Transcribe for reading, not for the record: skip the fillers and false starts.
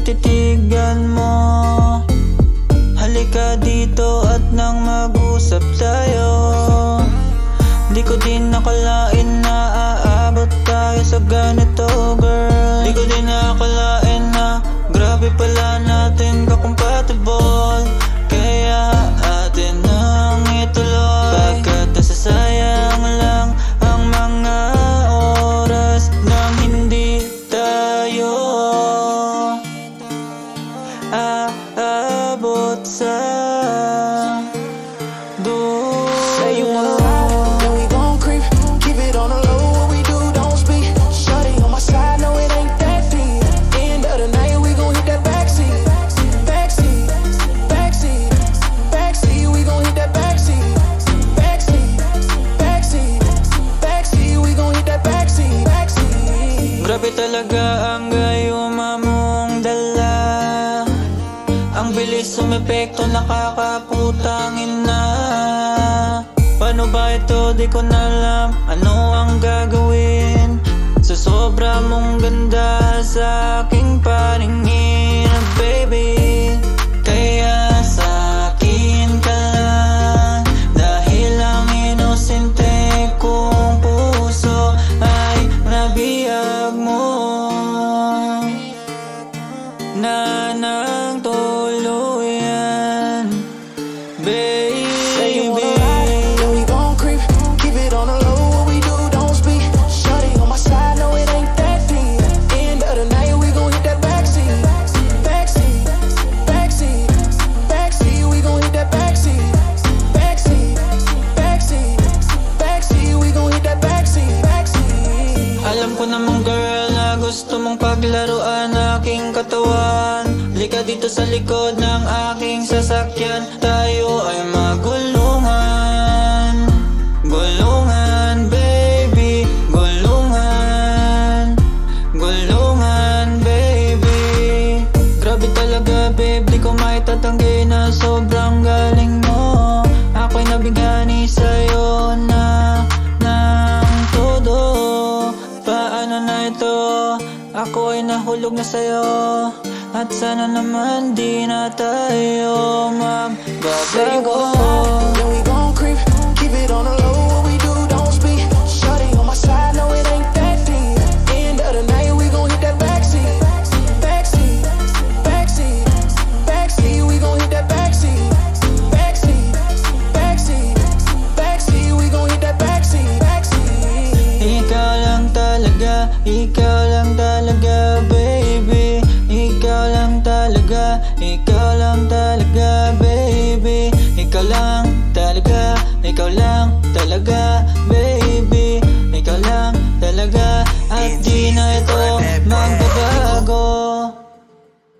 tititigan mo. Halika dito at nang mag-usap tayo. Di ko din nakalain na aabot tayo sa ganito, girl. Di ko din nakalain na grabe pala natin ka-compatible. Kaya atin nang ituloy, pagkat nasasayang lang ang mga oras nang hindi tayo aabot sa dulo. Say you wanna ride, then we gon' creep. Keep it on the low, what we do, don't speak. Shawty on my side, no it ain't that deep. End of the night, we gon' hit that backseat. Backseat, backseat, backseat, we gon' hit that backseat. Backseat, backseat, backseat, we gon' hit that backseat. Backseat. Grabe talaga ang gayuma mong dala. Ang bilis sumepekto, nakakaputangin na. Paano ba ito? Di ko na alam ano ang gagawin. Sa sobra mong ganda sa aking paningin, baby. Kaya sa akin ka lang, dahil ang inosente kong puso ay nabiyag mo na ng tuluyan, baby. Say you wanna ride, then we gon' creep. Keep it on the low, what we do, don't speak. Shawty on my side, no it ain't that deep. End of the night, we gon' hit that backseat. Backseat, backseat, backseat, we gon' hit that backseat. Backseat, backseat, backseat, we gon' hit that backseat. Backseat. Alam ko namang girl na gusto mong paglaruan aking katawan. Lika dito sa likod ng aking sasakyan, tayo ay magulungan. Gulungan, baby, gulungan. Gulungan, baby. Grabe talaga, babe, di ko maitatanggi na sobrang galing mo. Ako'y nabighani sa'yo na ng todo. Paano na ito? Ako ay nahulog na sa'yo. At sana naman di na tayo Say you magbabago. wanna ride, then we gon' creep. Keep it on the low, what we do, don't speak. Shawty on my side, no it ain't that deep. End of the night, we gon' hit that backseat. Backseat, backseat, backseat, we gon' hit that backseat. Backseat, backseat, backseat, we gon' hit that backseat. Backseat. Ikaw lang talaga, baby. Ikaw lang talaga, baby. Ikaw lang talaga, baby. Ikaw lang talaga, at di na ito magbabago.